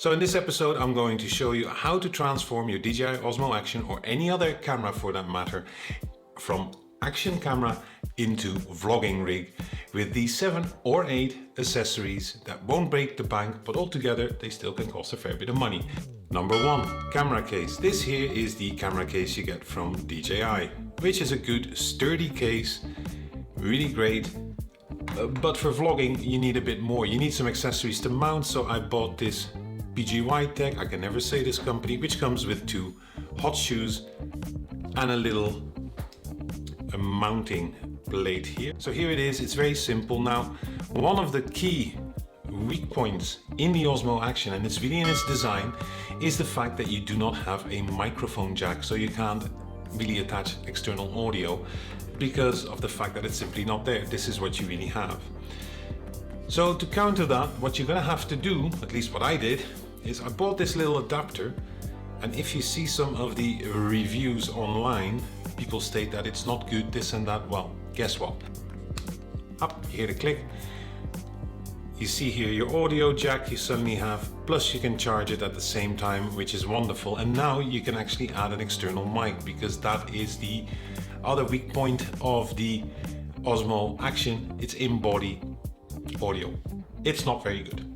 So in this episode I'm going to show you how to transform your DJI OSMO Action, or any other camera for that matter, from action camera into vlogging rig with these 7 or 8 accessories that won't break the bank, but altogether they still can cost a fair bit of money. Number 1, camera case. This here is the camera case you get from DJI, which is a good sturdy case, really great. But for vlogging you need a bit more. You need some accessories to mount, so I bought this PGY Tech, I can never say this company, which comes with 2 hot shoes and a little mounting plate here. So here it is, it's very simple. Now, one of the key weak points in the OSMO Action, and it's really in its design, is the fact that you do not have a microphone jack, so you can't really attach external audio because of the fact that it's simply not there. This is what you really have. So to counter that, what you're gonna have to do, at least what I did, is I bought this little adapter, and if you see some of the reviews online, people state that it's not good, this and that. Well, guess what? Up, you hear the click. You see here your audio jack you suddenly have, plus you can charge it at the same time, which is wonderful. And now you can actually add an external mic, because that is the other weak point of the OSMO Action. It's in-body audio. It's not very good.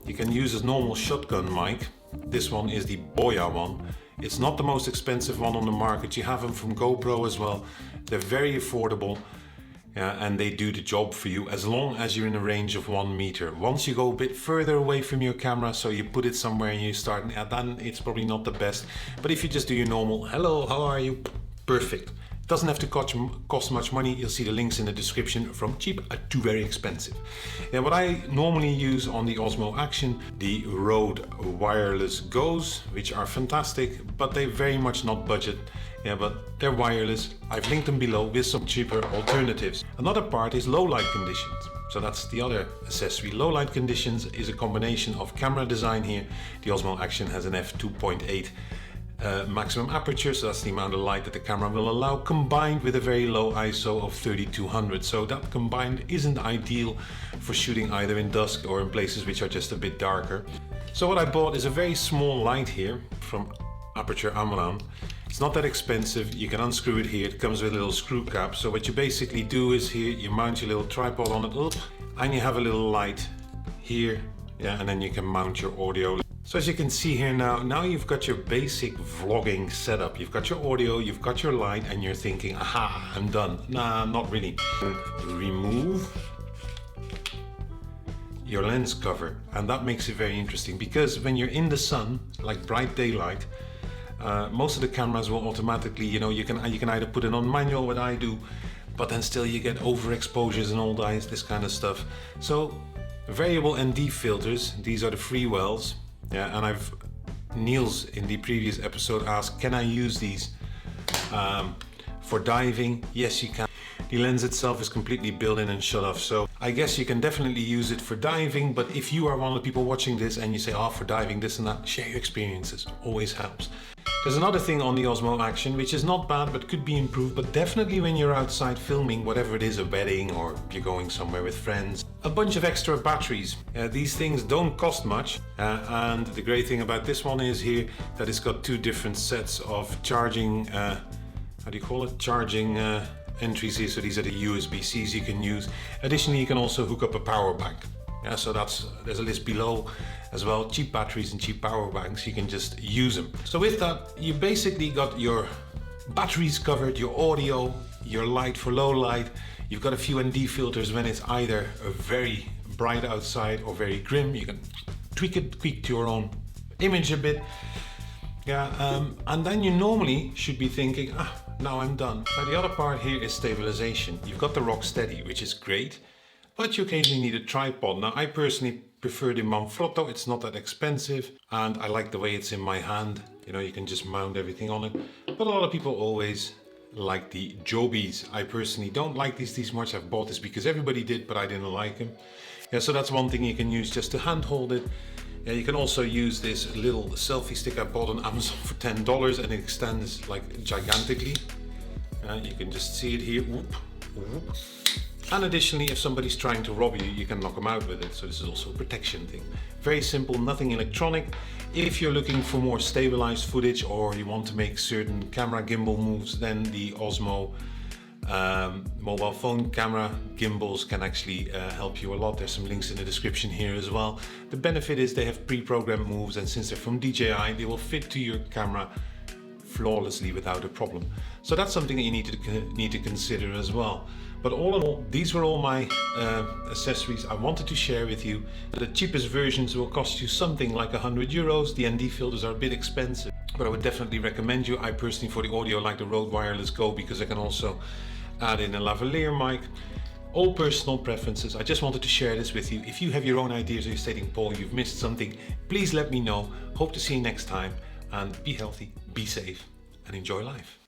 You can use a normal shotgun mic. This one is the Boya one. It's not the most expensive one on the market. You have them from GoPro as well. They're very affordable, and they do the job for you as long as you're in a range of 1 meter. Once you go a bit further away from your camera, so you put it somewhere and you start, then it's probably not the best. But if you just do your normal, hello, how are you? Perfect. Doesn't have to cost much money. You'll see the links in the description, from cheap to very expensive. And what I normally use on the OSMO Action, the Rode wireless Go's, which are fantastic, but they're very much not budget. Yeah, but they're wireless. I've linked them below with some cheaper alternatives. Another part is low light conditions. So that's the other accessory. Low light conditions is a combination of camera design here. The OSMO Action has an f2.8 maximum aperture, so that's the amount of light that the camera will allow, combined with a very low ISO of 3200. So that combined isn't ideal for shooting either in dusk or in places which are just a bit darker. So what I bought is a very small light here from Aperture Amran. It's not that expensive. You can unscrew it here. It comes with a little screw cap. So what you basically do is here you mount your little tripod on it, and you have a little light here, yeah, and then you can mount your audio. So as you can see here now you've got your basic vlogging setup. You've got your audio, you've got your light, and you're thinking, aha, I'm done. Nah, not really. Remove your lens cover, and that makes it very interesting, because when you're in the sun, like bright daylight, most of the cameras will automatically, you can either put it on manual, what I do, but then still you get overexposures and all this kind of stuff. So variable ND filters, these are the free wells. Yeah, and Niels in the previous episode asked, can I use these for diving? Yes, you can. The lens itself is completely built in and shut off, so I guess you can definitely use it for diving. But if you are one of the people watching this and you say, oh, for diving, this and that, share your experiences, always helps. There's another thing on the OSMO Action which is not bad but could be improved, but definitely when you're outside filming, whatever it is, a wedding or you're going somewhere with friends, a bunch of extra batteries. These things don't cost much, and the great thing about this one is here that it's got 2 different sets of charging, charging entries here. So these are the USB-Cs you can use. Additionally, you can also hook up a power bank. Yeah, so there's a list below as well, cheap batteries and cheap power banks, you can just use them. So with that, you basically got your batteries covered, your audio, your light for low light. You've got a few ND filters when it's either very bright outside or very grim. You can tweak to your own image a bit. Yeah, and then you normally should be thinking, now I'm done. Now the other part here is stabilization. You've got the Rock Steady, which is great, but you occasionally need a tripod. Now I personally prefer the Manfrotto. It's not that expensive, and I like the way it's in my hand. You can just mount everything on it. But a lot of people always like the Jobies. I personally don't like these much. I've bought this because everybody did, but I didn't like them. Yeah, so that's one thing you can use just to handhold it. Yeah, you can also use this little selfie stick I bought on Amazon for $10, and it extends like gigantically. You can just see it here. Whoop, whoop. And additionally, if somebody's trying to rob you, you can knock them out with it. So this is also a protection thing. Very simple, nothing electronic. If you're looking for more stabilized footage or you want to make certain camera gimbal moves, then the Osmo mobile phone camera gimbals can actually help you a lot. There's some links in the description here as well. The benefit is they have pre-programmed moves, and since they're from DJI, they will fit to your camera flawlessly without a problem. So that's something that you need to consider as well. But all in all, these were all my accessories I wanted to share with you. The cheapest versions will cost you something like €100. The ND filters are a bit expensive, but I would definitely recommend you. I personally, for the audio, like the Rode Wireless Go because I can also add in a lavalier mic. All personal preferences. I just wanted to share this with you. If you have your own ideas or you're stating, Paul, you've missed something, please let me know. Hope to see you next time, and be healthy, be safe, and enjoy life.